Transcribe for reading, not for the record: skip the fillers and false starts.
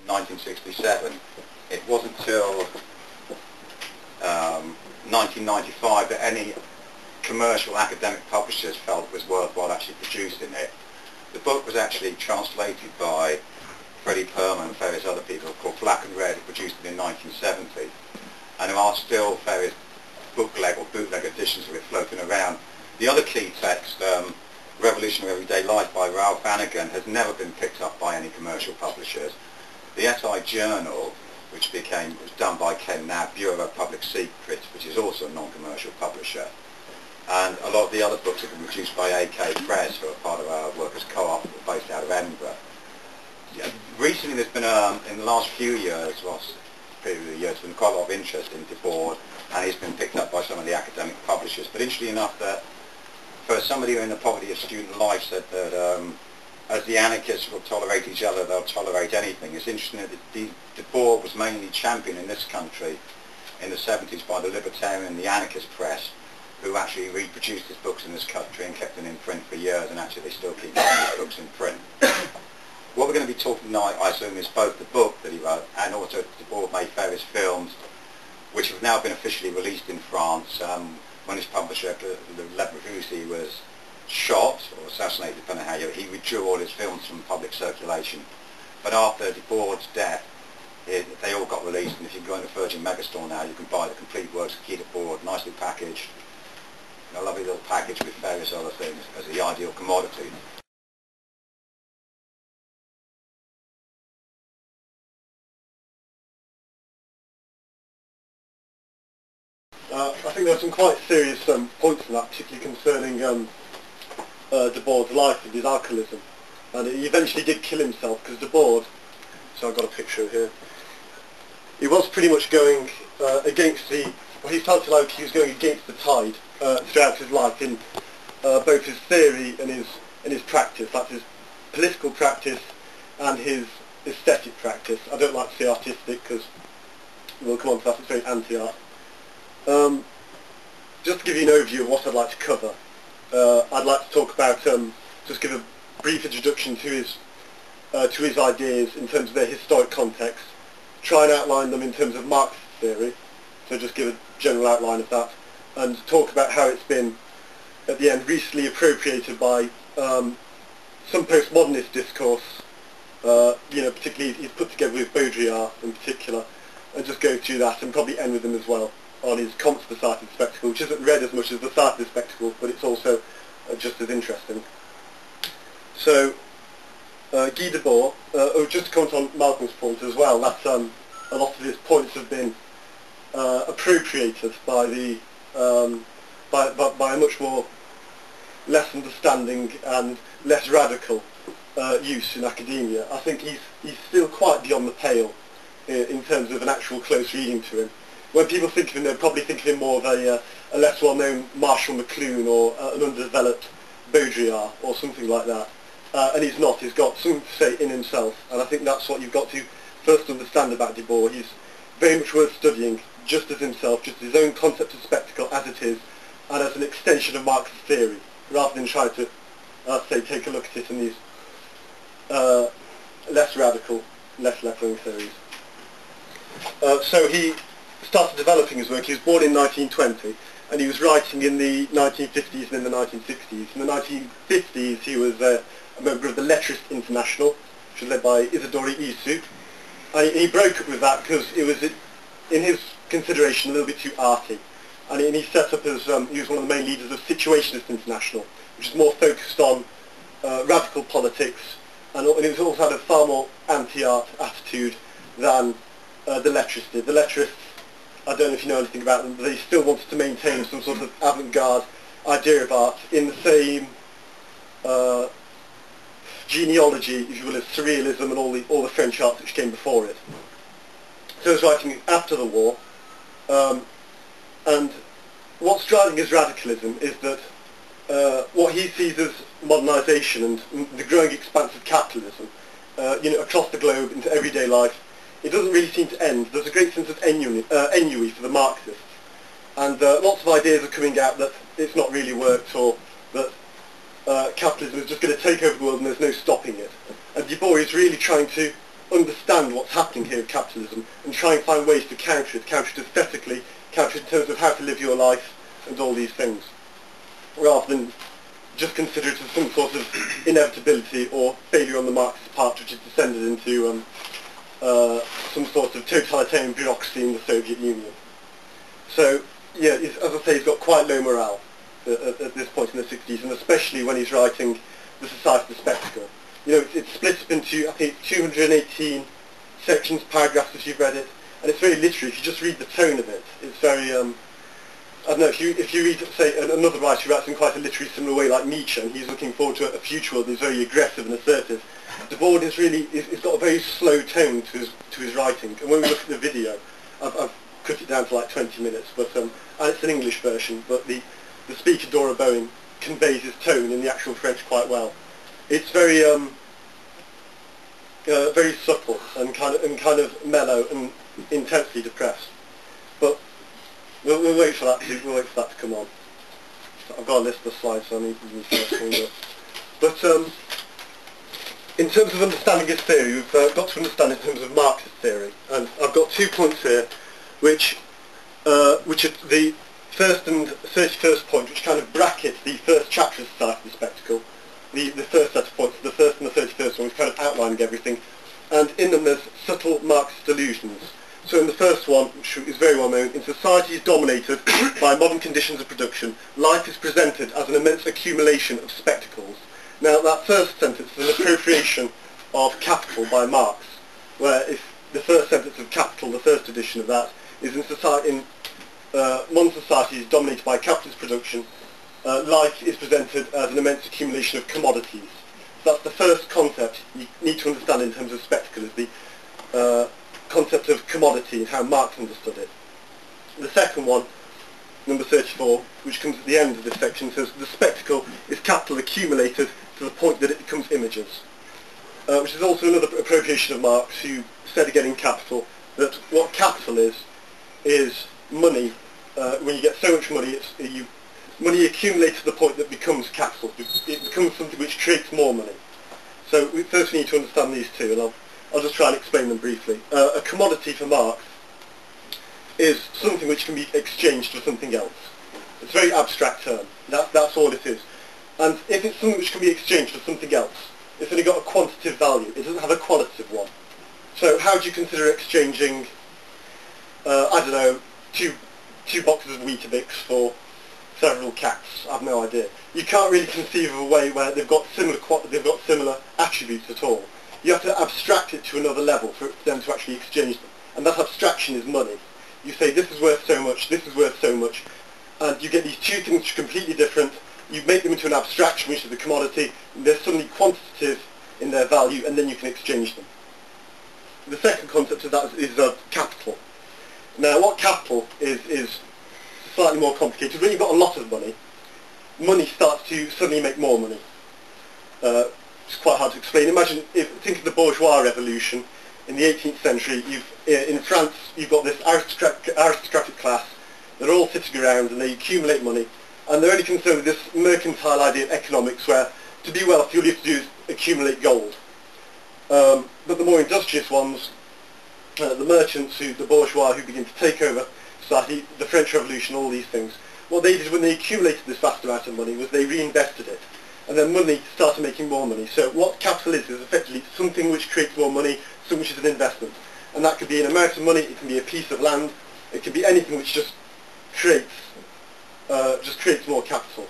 1967. It wasn't till 1995 that any commercial academic publishers felt it was worthwhile actually producing it. The book was actually translated by Freddie Perman and various other people called Black and Red, who produced it in 1970. And there are still various bootleg or bootleg editions of it floating around. The other key text, Revolutionary Everyday Life by Ralph Hannigan, has never been picked up by any commercial publishers. The SI Journal, which was done by Ken Knapp, Bureau of Public Secrets, which is also a non-commercial publisher. And a lot of the other books have been produced by AK Press, who are part of our workers' co-op, based out of Edinburgh. Yeah, recently there's been, in the last few years, there's been quite a lot of interest in Debord, and he's been picked up by some of the academic publishers. But interestingly enough, that for somebody who in the poverty of student life said that as the anarchists will tolerate each other, they'll tolerate anything. It's interesting that Debord was mainly championed in this country in the 70s by the libertarian and the anarchist press, who actually reproduced his books in this country and kept them in print for years, and actually they still keep his books in print. What we're going to be talking tonight, I assume, is both the book that he wrote and also Debord made various films which have now been officially released in France. When his publisher, Le Corbusier, was shot or assassinated, depending on how he withdrew all his films from public circulation. But after Debord's death, they all got released, and if you go into Virgin Megastore now, you can buy the complete works of Guy Debord, nicely packaged, a lovely little package with various other things as the ideal commodity. I think there are some quite serious points in that, particularly concerning Debord's life and his alcoholism. And he eventually did kill himself, because Debord, so I've got a picture here, he was pretty much going against the, well, he felt like he was going against the tide throughout his life in both his theory and his practice. That's his political practice and his aesthetic practice. I don't like to say artistic, because we'll come on to that, it's very anti-art. Just to give you an overview of what I'd like to cover, I'd like to talk about, just give a brief introduction to his ideas in terms of their historic context, try and outline them in terms of Marxist theory, so just give a general outline of that, and talk about how it's been, at the end, recently appropriated by some postmodernist discourse, particularly he's put together with Baudrillard in particular, and just go through that and probably end with him as well on his Comte the Sighted Spectacle, which isn't read as much as the Sighted Spectacle, but it's also just as interesting. So, Guy Debord, just to comment on Malcolm's point as well, that a lot of his points have been appropriated by the by a much more less understanding and less radical use in academia. I think he's still quite beyond the pale in terms of an actual close reading to him. When people think of him, they'll probably think of him more of a less well-known Marshall McLuhan or an underdeveloped Baudrillard or something like that. And he's not. He's got something to say in himself, and I think that's what you've got to first understand about Debord. He's very much worth studying, just as himself, just his own concept of spectacle as it is, and as an extension of Marxist theory, rather than try to, take a look at it in these less radical, less left-wing theories. So he started developing his work. He was born in 1920, and he was writing in the 1950s and in the 1960s. In the 1950s, he was a member of the Lettrist International, which was led by Isidore Isu. And he broke up with that because it was, in his consideration, a little bit too arty. And he set up as, he was one of the main leaders of Situationist International, which is more focused on radical politics, and it also had a far more anti-art attitude than the Lettrists did. The Lettrists, I don't know if you know anything about them, but they still wanted to maintain some sort of avant-garde idea of art in the same genealogy, if you will, as Surrealism and all the French arts which came before it. So he was writing after the war, and what's driving his radicalism is that what he sees as modernisation and the growing expanse of capitalism, across the globe into everyday life, it doesn't really seem to end. There's a great sense of ennui for the Marxists, and lots of ideas are coming out that it's not really worked, or that capitalism is just going to take over the world and there's no stopping it. And Debord is really trying to understand what's happening here with capitalism and try and find ways to counter it aesthetically, counter it in terms of how to live your life and all these things, rather than just consider it as some sort of inevitability or failure on the Marxist part, which has descended into some sort of totalitarian bureaucracy in the Soviet Union. So, yeah, as I say, he's got quite low morale at this point in the 60s, and especially when he's writing The Society of the Spectacle. You know, it's split up into, I think, 218 sections, paragraphs, if you've read it, and it's very literary. If you just read the tone of it, it's very, I don't know, if you read, say, another writer who writes in quite a literary similar way, like Nietzsche, and he's looking forward to a future world that is very aggressive and assertive, Debord is really, he's got a very slow tone to his writing, and when we look at the video, I've cut it down to like 20 minutes, but and it's an English version, but the speaker, Dora Bowen, conveys his tone in the actual French quite well. It's very very subtle and kind of mellow and intensely depressed. But we'll wait for that to come on. I've got a list of slides, so I need to use the first one. But in terms of understanding his theory, we've got to understand in terms of Marxist theory, and I've got 2 points here, which are the first and 31st point, which kind of bracket the first chapter of Society of the Spectacle. The first set of points, the first and the 31st one, is kind of outlining everything, and in them there's subtle Marxist allusions. So in the first one, which is very well known, in societies dominated by modern conditions of production, life is presented as an immense accumulation of spectacles. Now that first sentence is an appropriation of Capital by Marx, where if the first sentence of Capital, the first edition of that, is modern society is dominated by capitalist production, life is presented as an immense accumulation of commodities. So that's the first concept you need to understand in terms of spectacle, is the concept of commodity and how Marx understood it. The second one, number 34, which comes at the end of this section, says the spectacle is capital accumulated to the point that it becomes images, which is also another appropriation of Marx, who said again in Capital that what capital is money. When you get so much money, money accumulates to the point that it becomes capital. It becomes something which creates more money. So first we need to understand these two, and I'll just try and explain them briefly. A commodity for Marx is something which can be exchanged for something else. It's a very abstract term. That's all it is. And if it's something which can be exchanged for something else, it's only got a quantitative value. It doesn't have a qualitative one. So how do you consider exchanging, I don't know, two boxes of Weetabix for several cats? I have no idea. You can't really conceive of a way where they've got similar attributes at all. You have to abstract it to another level for them to actually exchange them. And that abstraction is money. You say this is worth so much, this is worth so much, and you get these two things which are completely different. You make them into an abstraction, which is the commodity, and they're suddenly quantitative in their value, and then you can exchange them. The second concept of that is capital. Now, what capital is slightly more complicated. When you've got a lot of money, money starts to suddenly make more money. It's quite hard to explain. Think of the bourgeois revolution in the 18th century. In France, you've got this aristocratic class. They're all sitting around and they accumulate money, and they're only concerned with this mercantile idea of economics, where to be wealthy all you have to do is accumulate gold. But the more industrious ones, the merchants, the bourgeois who begin to take over society, the French Revolution, all these things, what they did when they accumulated this vast amount of money was they reinvested it, and then money started making more money. So what capital is effectively something which creates more money, something which is an investment. And that could be an amount of money, it can be a piece of land, it can be anything which just creates more capital.